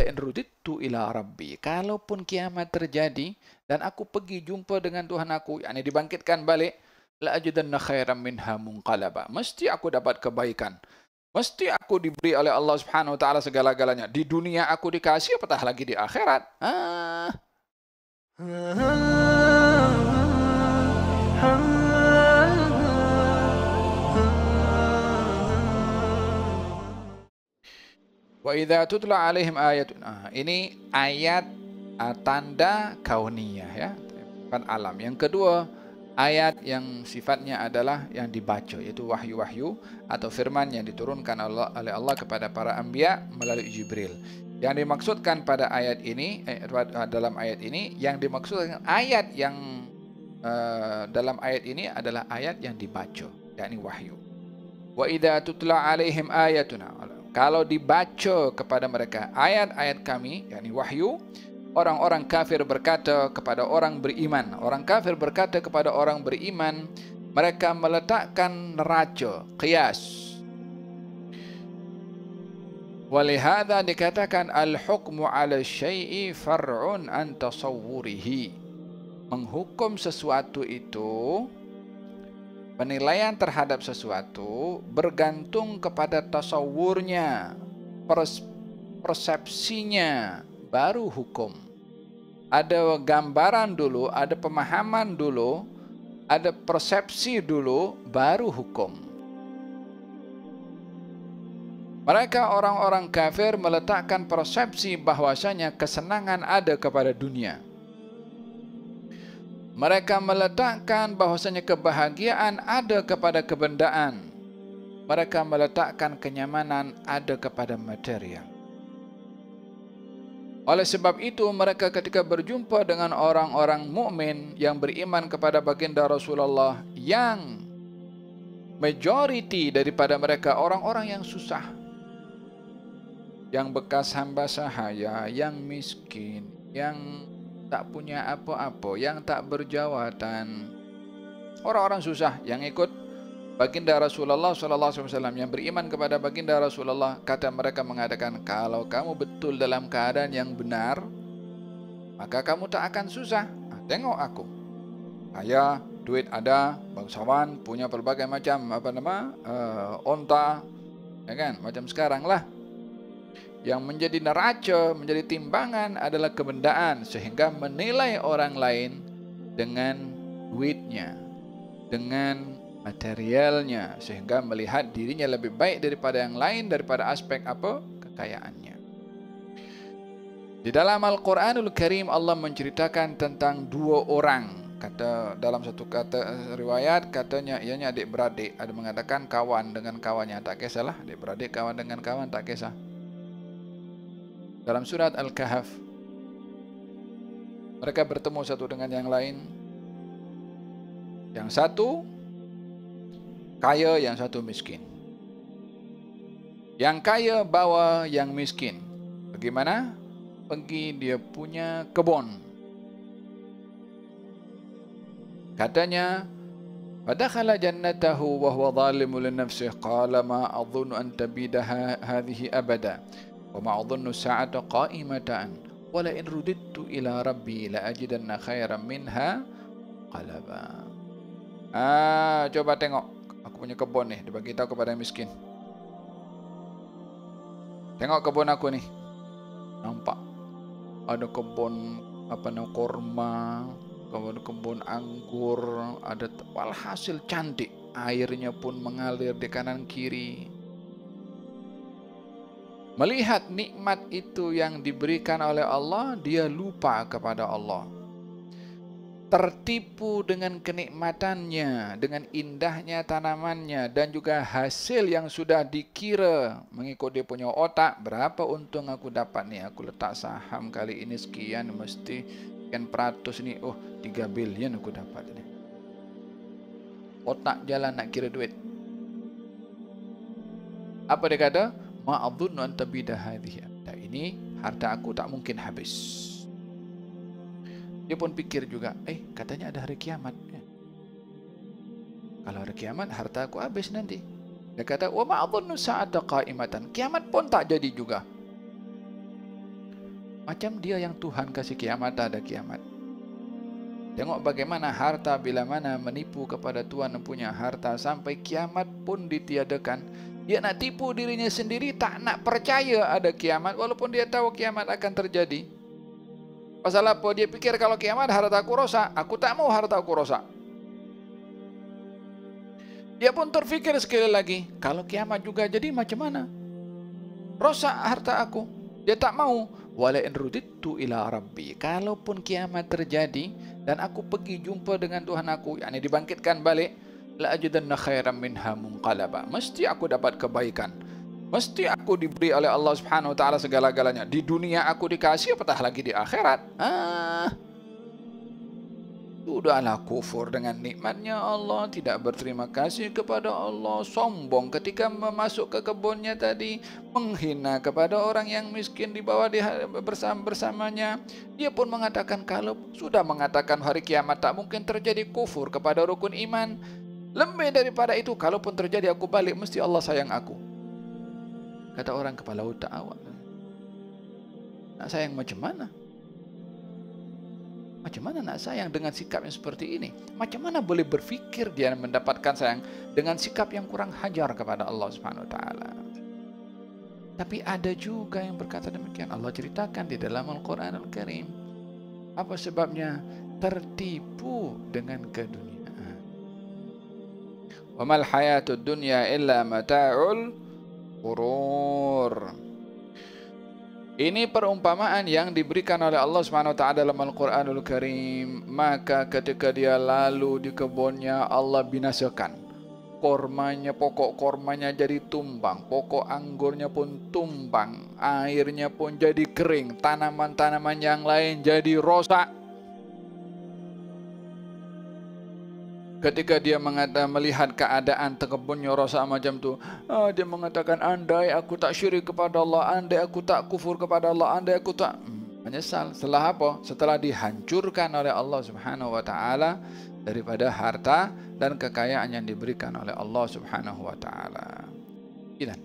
in rudittu ila rabbi, kalaupun kiamat terjadi dan aku pergi jumpa dengan Tuhan aku, yakni dibangkitkan balik, la ajidanna khairan minha munqalaba, mesti aku dapat kebaikan, mesti aku diberi oleh Allah Subhanahu wa taala segala-galanya. Di dunia aku dikasih, apatah lagi di akhirat. Wa idza tutla alaihim ayatuna. Ini ayat tanda kauniyah ya, sifat alam. Yang kedua, ayat yang sifatnya adalah yang dibaca, yaitu wahyu-wahyu atau firman yang diturunkan oleh Allah kepada para anbiya melalui Jibril. Yang dimaksudkan pada ayat ini, dalam ayat ini, yang dimaksudkan ayat yang dalam ayat ini adalah ayat yang dibaca, yakni wahyu. Wa idza tutla alaihim ayatuna, kalau dibaca kepada mereka ayat-ayat kami, yakni wahyu, orang-orang kafir berkata kepada orang beriman, orang kafir berkata kepada orang beriman, mereka meletakkan neraca, qiyas. Walihada dikatakan al-hukmu ala syai'i far'un an tasawwurihi. Menghukum sesuatu itu, penilaian terhadap sesuatu bergantung kepada tasawurnya, persepsinya, baru hukum. Ada gambaran dulu, ada pemahaman dulu, ada persepsi dulu, baru hukum. Mereka orang-orang kafir meletakkan persepsi bahwasanya kesenangan ada kepada dunia. Mereka meletakkan bahwasanya kebahagiaan ada kepada kebendaan. Mereka meletakkan kenyamanan ada kepada material. Oleh sebab itu, mereka ketika berjumpa dengan orang-orang mukmin yang beriman kepada baginda Rasulullah, yang majority daripada mereka orang-orang yang susah, yang bekas hamba sahaya, yang miskin, yang tak punya apa-apa, yang tak berjawatan, orang-orang susah yang ikut baginda Rasulullah SAW, yang beriman kepada baginda Rasulullah, kata mereka mengatakan, kalau kamu betul dalam keadaan yang benar, maka kamu tak akan susah. Tengok aku, kaya, duit ada, bangsawan, punya berbagai macam onta, ya kan, macam sekarang lah. Yang menjadi neraca, menjadi timbangan adalah kebendaan, sehingga menilai orang lain dengan duitnya, dengan materialnya, sehingga melihat dirinya lebih baik daripada yang lain daripada aspek apa? Kekayaannya. Di dalam Al-Quranul Karim Allah menceritakan tentang dua orang. Kata dalam satu kata riwayat, katanya ianya adik-beradik, ada mengatakan kawan dengan kawannya, tak kisahlah, adik-beradik, kawan dengan kawan, tak kisah. Dalam surat Al-Kahf, mereka bertemu satu dengan yang lain. Yang satu kaya, yang satu miskin. Yang kaya bawa yang miskin. Bagaimana? Pergi dia punya kebun. Katanya, fadakhala jannatahu wa huwa zalimun li nafsihi qala ma adhunnu an tabida hadhihi abada. Wa ma adhunnu sa'ata qa'imatan wa la in rudittu ila rabbi la ajidanna khairan minha qalaba. Coba tengok, aku punya kebun nih, dibagi tahu kepada yang miskin. Tengok kebun aku nih. Nampak ada kebun kurma, kebun anggur, ada walhasil cantik, airnya pun mengalir di kanan kiri. Melihat nikmat itu yang diberikan oleh Allah, dia lupa kepada Allah. Tertipu dengan kenikmatannya, dengan indahnya tanamannya, dan juga hasil yang sudah dikira mengikut dia punya otak. Berapa untung aku dapat nih, aku letak saham kali ini sekian, mesti sekian peratus nih, 3 bilion aku dapat ini. Otak jalan nak kira duit. Apa dia kata? Ma'adhunnu an tabida hadhihi abada. Ini harta aku tak mungkin habis. Dia pun pikir juga, katanya ada hari kiamat. Kalau hari kiamat, harta aku habis nanti. Dia kata, wa ma'adhunnu sa'ata qa'imatan. Kiamat pun tak jadi juga. Macam dia yang Tuhan kasih kiamat, ada kiamat. Tengok bagaimana harta bila mana menipu kepada Tuhan yang punya harta sampai kiamat pun ditiadakan. Dia nak tipu dirinya sendiri, tak nak percaya ada kiamat walaupun dia tahu kiamat akan terjadi. Pasal apa? Dia pikir kalau kiamat hartaku rosak, aku tak mau hartaku rosak. Dia pun terfikir sekali lagi, kalau kiamat juga jadi macam mana? Rosak harta aku. Dia tak mau. Wala in rudittu ila rabbi. Kalaupun kiamat terjadi dan aku pergi jumpa dengan Tuhan aku, yakni dibangkitkan balik, la ajidanna khairan minha munqalaba. Mesti aku dapat kebaikan. Mesti aku diberi oleh Allah Subhanahu wa taala segala-galanya. Di dunia aku dikasih, apatah lagi di akhirat. Sudahlah kufur dengan nikmatnya Allah, tidak berterima kasih kepada Allah, sombong ketika masuk ke kebunnya tadi, menghina kepada orang yang miskin di bawah bersamanya. Dia pun mengatakan, kalau sudah mengatakan hari kiamat tak mungkin terjadi, kufur kepada rukun iman. Lebih daripada itu, kalaupun terjadi aku balik, mesti Allah sayang aku. Kata orang kepala otak awak, nak sayang macam mana? Macam mana nak sayang dengan sikap yang seperti ini? Macam mana boleh berfikir dia mendapatkan sayang dengan sikap yang kurang hajar kepada Allah Subhanahu wa taala? Tapi ada juga yang berkata demikian. Allah ceritakan di dalam Al-Qur'an Al-Karim. Apa sebabnya? Tertipu dengan keduniaan. Wa mal hayatud dunya illa mata'ul ghurur. Ini perumpamaan yang diberikan oleh Allah Subhanahu wa taala dalam Al-Qur'anul Karim. Maka ketika dia lalu di kebunnya, Allah binasakan. Kormanya, pokok kormanya jadi tumbang, pokok anggurnya pun tumbang, airnya pun jadi kering, tanaman-tanaman yang lain jadi rosak. Ketika dia melihat keadaan kebunnya rosak macam tu, dia mengatakan, andai aku tak syirik kepada Allah, andai aku tak kufur kepada Allah, andai aku tak menyesal. Setelah apa? Setelah dihancurkan oleh Allah Subhanahu wa taala daripada harta dan kekayaan yang diberikan oleh Allah Subhanahu wa taala. Idan